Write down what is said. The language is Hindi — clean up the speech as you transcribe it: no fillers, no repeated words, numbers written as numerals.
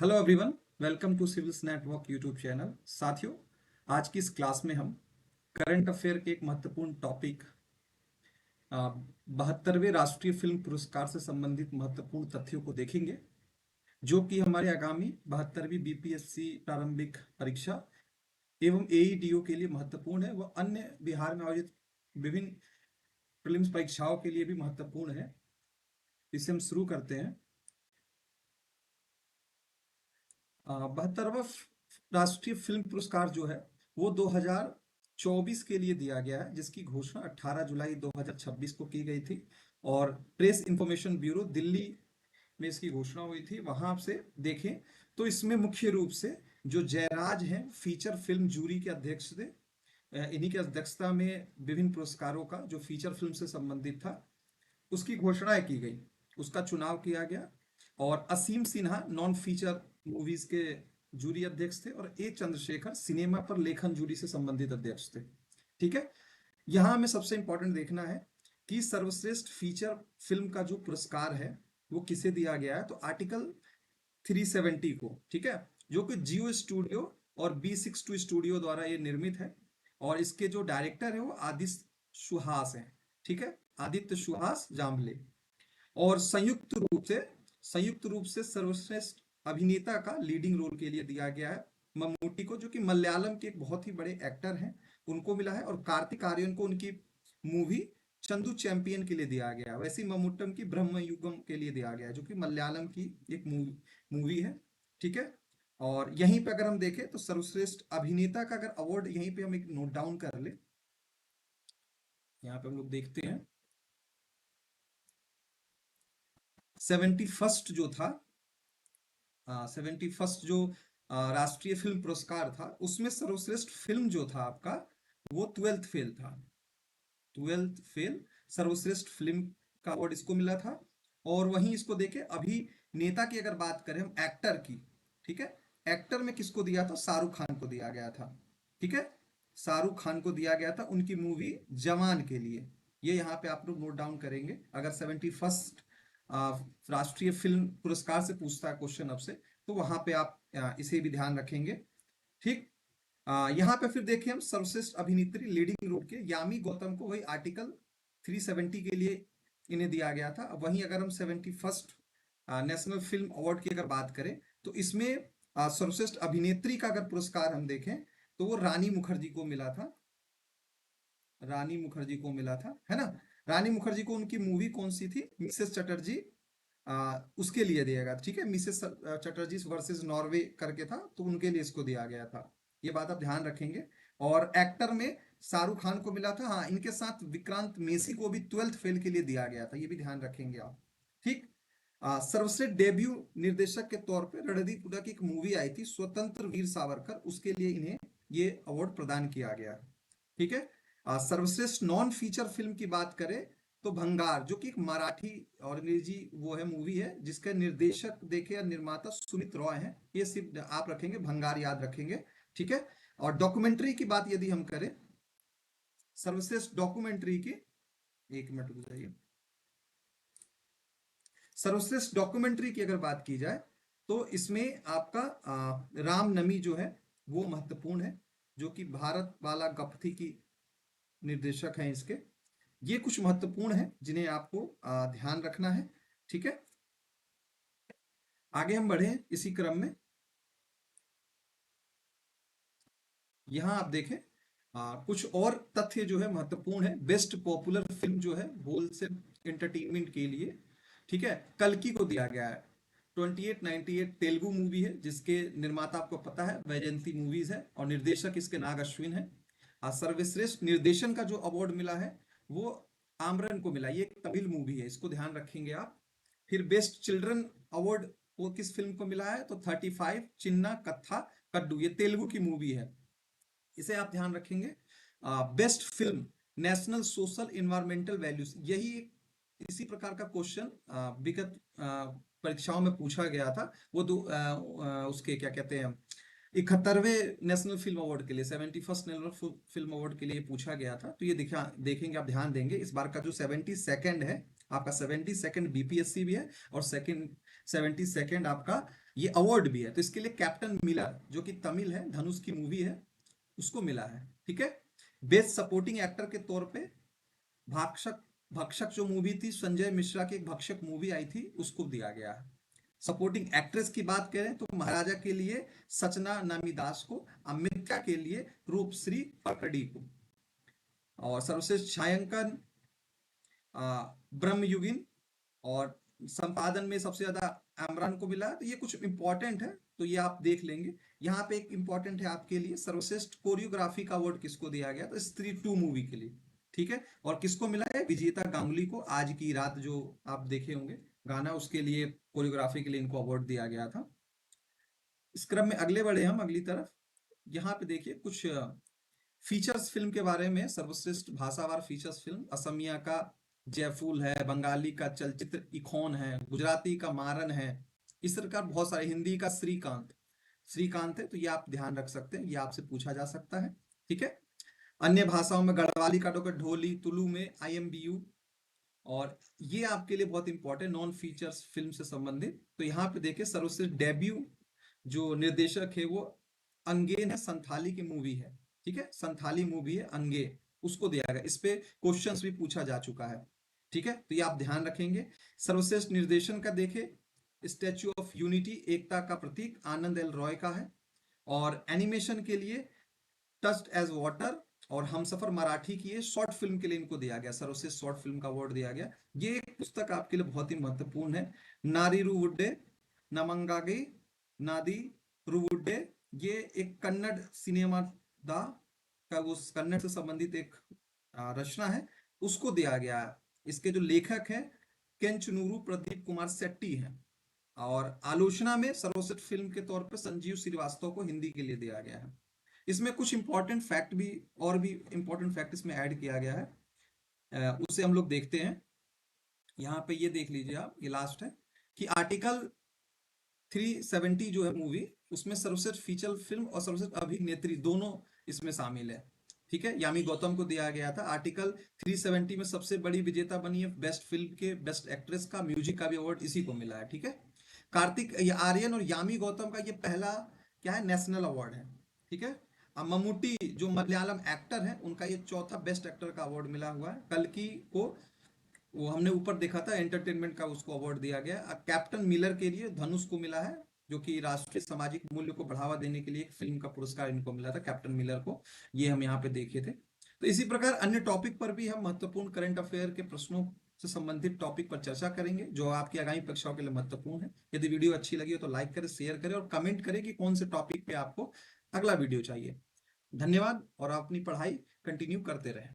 Hello everyone, welcome to Civils Network YouTube channel. साथियों, आज की इस क्लास में हम करंट अफेयर के एक महत्वपूर्ण टॉपिक 72वें राष्ट्रीय फिल्म पुरस्कार से संबंधित महत्वपूर्ण तथ्यों को देखेंगे, जो कि हमारे आगामी 72वीं बीपीएससी प्रारंभिक परीक्षा एवं एईडीओ के लिए महत्वपूर्ण है। वह अन्य बिहार में आयोजित विभिन्न प्रीलिम्स परीक्षाओं के लिए भी महत्वपूर्ण है। इसे हम शुरू करते हैं। 72वां राष्ट्रीय फिल्म पुरस्कार जो है वो 2024 के लिए दिया गया है, जिसकी घोषणा 18 जुलाई 2026 को की गई थी और प्रेस इंफॉर्मेशन ब्यूरो दिल्ली में इसकी घोषणा हुई थी। वहां से देखें तो इसमें मुख्य रूप से जो जयराज हैं, फीचर फिल्म जूरी के अध्यक्ष थे। इन्हीं की अध्यक्षता में विभिन्न पुरस्कारों का जो फीचर फिल्म से संबंधित था उसकी घोषणा की गई, उसका चुनाव किया गया। और असीम सिन्हा नॉन फीचर मूवीज के जूरी अध्यक्ष थे और ए चंद्रशेखर सिनेमा पर लेखन जूरी से संबंधित अध्यक्ष थे। ठीक है, यहां हमें सबसे इंपॉर्टेंट देखना है कि सर्वश्रेष्ठ फीचर फिल्म का जो पुरस्कार है वो किसे दिया गया है। तो आर्टिकल 370 को, ठीक है, जो कि जियो स्टूडियो और B62 स्टूडियो द्वारा ये निर्मित है और इसके जो डायरेक्टर है वो आदित्य सुहास हैं। ठीक है, आदित्य सुहास जाम्बले। और संयुक्त रूप से सर्वश्रेष्ठ अभिनेता का लीडिंग रोल के लिए दिया गया है मम्मूटी को, जो कि मलयालम के एक बहुत ही बड़े एक्टर हैं, उनको मिला है। और कार्तिक आर्यन को उनकी मूवी चंदू चैंपियन के लिए दिया गया। वैसे ही मम्मूट्टम की ब्रह्म युगम के लिए दिया गया, जो कि मलयालम की एक मूवी है। ठीक है, और यहीं पे अगर हम देखें तो सर्वश्रेष्ठ अभिनेता का अगर अवार्ड, यहीं पे हम एक नोट डाउन कर ले, यहाँ पे हम लोग देखते हैं 71 जो था, 71 जो राष्ट्रीय फिल्म पुरस्कार था, उसमें सर्वश्रेष्ठ फिल्म जो था आपका वो ट्वेल्थ फेल था। ट्वेल्थ फेल सर्वश्रेष्ठ फिल्म का अवार्ड इसको मिला था। और वहीं इसको देखे अभिनेता की अगर बात करें हम, एक्टर की, ठीक है, एक्टर में किसको दिया था? शाहरुख खान को दिया गया था। ठीक है, शाहरुख खान को दिया गया था उनकी मूवी जवान के लिए। ये यहाँ पे आप लोग नोट डाउन करेंगे अगर 71 राष्ट्रीय फिल्म पुरस्कार से पूछता है क्वेश्चन आपसे, तो वहां पे आप इसे भी ध्यान रखेंगे। ठीक, यहाँ पे फिर देखिए हम सर्वश्रेष्ठ अभिनेत्री लीडिंग रोल के यामी गौतम को वही आर्टिकल 370 के लिए इन्हें दिया गया था। वहीं अगर हम 71 नेशनल फिल्म अवार्ड की अगर बात करें तो इसमें सर्वश्रेष्ठ अभिनेत्री का अगर पुरस्कार हम देखें तो वो रानी मुखर्जी को मिला था। रानी मुखर्जी को मिला था, है ना। रानी मुखर्जी को उनकी मूवी कौन सी थी? मिसेस चटर्जी, उसके लिए दिया गया था। ठीक है, मिसेस चटर्जी वर्सेस नॉर्वे करके था, तो उनके लिए इसको दिया गया था। ये बात आप ध्यान रखेंगे। और एक्टर में शाहरुख खान को मिला था। हाँ, इनके साथ विक्रांत मेसी को भी ट्वेल्थ फेल के लिए दिया गया था, ये भी ध्यान रखेंगे आप। ठीक, सर्वश्रेष्ठ डेब्यू निर्देशक के तौर पे रणदीप हुड्डा की एक मूवी आई थी स्वतंत्र वीर सावरकर, उसके लिए इन्हें ये अवार्ड प्रदान किया गया। ठीक है, सर्वश्रेष्ठ नॉन फीचर फिल्म की बात करें तो भंगार, जो कि एक मराठी और अंग्रेजी वो है मूवी है, जिसके निर्देशक देखे या निर्माता सुमित रॉय हैं। ये सिर्फ आप रखेंगे, भंगार याद रखेंगे। ठीक है, और डॉक्यूमेंट्री की बात यदि हम करें, सर्वश्रेष्ठ डॉक्यूमेंट्री की, एक मिनट रुक जाइए, सर्वश्रेष्ठ डॉक्यूमेंट्री की अगर बात की जाए तो इसमें आपका रामनमी जो है वो महत्वपूर्ण है, जो कि भारत वाला गपथी की निर्देशक हैं इसके। ये कुछ महत्वपूर्ण है जिन्हें आपको ध्यान रखना है। ठीक है, आगे हम बढ़े इसी क्रम में। यहां आप देखें कुछ और तथ्य जो है महत्वपूर्ण है। बेस्ट पॉपुलर फिल्म जो है होलसेल एंटरटेनमेंट के लिए, ठीक है, कल्कि को दिया गया है। 2898 तेलुगु मूवी है, जिसके निर्माता आपको पता है वैजयंती मूवीज है और निर्देशक इसके नाग अश्विन है। सर्वश्रेष्ठ निर्देशन का जो अवार्ड मिला है वो आमरन को मिला। ये एक तमिल मूवी है, इसको ध्यान रखेंगे आप। फिर बेस्ट चिल्ड्रन अवार्ड वो किस फिल्म को मिला है? तो 35 चिन्ना कथा कड्डू, ये तेलुगु की मूवी है, इसे आप ध्यान रखेंगे। Best film national social environmental values, यही इसी प्रकार का क्वेश्चन विगत परीक्षाओं में पूछा गया था। वो उसके क्या कहते हैं, 71वें नेशनल फिल्म अवार्ड के लिए, 71st नेशनल फिल्म अवार्ड के लिए पूछा गया था। तो ये देखेंगे आप, ध्यान देंगे। इस बार का जो 72nd है आपका, 72nd बीपीएससी भी है और सेकंड 72nd आपका ये अवार्ड भी है। तो इसके लिए कैप्टन मिलर, जो कि तमिल है, धनुष की मूवी है, उसको मिला है। ठीक है। बेस्ट सपोर्टिंग एक्टर के तौर पे भक्षक, भक्षक जो मूवी थी, संजय मिश्रा की एक भक्षक मूवी आई थी, उसको दिया गया है। सपोर्टिंग एक्ट्रेस की बात करें तो महाराजा के लिए सचना नामीदास को, अमित्या के लिए रूपश्री पकड़ी को, और सर्वश्रेष्ठ छायांकन ब्रह्मयुगिन, और संपादन में सबसे ज्यादा अमरान को मिला। तो ये कुछ इंपॉर्टेंट है, तो ये आप देख लेंगे। यहाँ पे एक इंपॉर्टेंट है आपके लिए, सर्वश्रेष्ठ कोरियोग्राफी का अवार्ड किसको दिया गया? तो स्त्री 2 मूवी के लिए। ठीक है। और किसको मिला है? विजेता गांगुली को। आज की रात जो आप देखे होंगे गाना, उसके लिए कोरियोग्राफी के लिए इनको अवार्ड दिया गया था। इस क्रम में अगले बढ़े हम अगली तरफ। यहाँ पे देखिए कुछ फीचर्स फिल्म के बारे में। सर्वश्रेष्ठ भाषावार फीचर्स फिल्म, असमिया का जयफूल है, बंगाली का चलचित्र इखोन है, गुजराती का मारन है, इस तरह का बहुत सारे, हिंदी का श्रीकांत, श्रीकांत है। तो ये आप ध्यान रख सकते हैं, ये आपसे पूछा जा सकता है। ठीक है। अन्य भाषाओं में गढ़वाली का टोकर ढोली, तुलु में IMBU। और ये आपके लिए बहुत इंपॉर्टेंट, नॉन फीचर्स फिल्म से संबंधित। तो यहाँ पे देखिए सर्वश्रेष्ठ डेब्यू जो निर्देशक है वो अंगेन है, संथाली की मूवी है। ठीक है, संथाली मूवी है अंगे, उसको दिया गया। इस पे क्वेश्चंस भी पूछा जा चुका है। ठीक है, तो ये आप ध्यान रखेंगे। सर्वश्रेष्ठ निर्देशन का देखे, स्टैच्यू ऑफ यूनिटी, एकता का प्रतीक, आनंद एल रॉय का है। और एनिमेशन के लिए टस्ट एज वाटर और हमसफर मराठी की है। शॉर्ट फिल्म के लिए इनको दिया गया, सर्वश्रेष्ठ शॉर्ट फिल्म का अवार्ड दिया गया। ये एक पुस्तक आपके लिए बहुत ही महत्वपूर्ण है, नारीरू वुड्डे नमंगागे नादी रुवुड्डे। ये एक कन्नड़ सिनेमा दा का, वो कन्नड़ से संबंधित एक रचना है, उसको दिया गया है। इसके जो लेखक हैं केंचनूरू प्रदीप कुमार शेट्टी हैं। और आलोचना में सर्वश्रेष्ठ फिल्म के तौर पर संजीव श्रीवास्तव को हिंदी के लिए दिया गया है। इसमें कुछ इंपॉर्टेंट फैक्ट भी, और भी इंपॉर्टेंट फैक्ट इसमें ऐड किया गया है, उसे हम लोग देखते हैं। यहाँ पे ये देख लीजिए आप, ये लास्ट है कि आर्टिकल 370 जो है मूवी, उसमें सर्वश्रेष्ठ फीचर फिल्म और सर्वश्रेष्ठ अभिनेत्री दोनों इसमें शामिल है। ठीक है, यामी गौतम को दिया गया था। आर्टिकल 370 में सबसे बड़ी विजेता बनी है बेस्ट फिल्म के, बेस्ट एक्ट्रेस का, म्यूजिक का भी अवार्ड इसी को मिला है। ठीक है। कार्तिक आर्यन और यामी गौतम का ये पहला क्या है, नेशनल अवार्ड है। ठीक है। अब मम्मूटी जो मलयालम एक्टर है, उनका ये चौथा बेस्ट एक्टर का अवार्ड मिला हुआ है। कल्कि को, वो हमने ऊपर देखा था, एंटरटेनमेंट का उसको अवार्ड दिया गया। कैप्टन मिलर के लिए धनुष को मिला है, जो कि राष्ट्रीय सामाजिक मूल्य को बढ़ावा देने के लिए एक फिल्म का पुरस्कार इनको मिला था, कैप्टन मिलर को। ये हम यहाँ पे देखे थे। तो इसी प्रकार अन्य टॉपिक पर भी हम महत्वपूर्ण करंट अफेयर के प्रश्नों से संबंधित टॉपिक पर चर्चा करेंगे, जो आपकी आगामी परीक्षाओं के लिए महत्वपूर्ण है। यदि वीडियो अच्छी लगी हो तो लाइक करें, शेयर करें और कमेंट करें कि कौन से टॉपिक पे आपको अगला वीडियो चाहिए। धन्यवाद, और आप अपनी पढ़ाई कंटिन्यू करते रहें।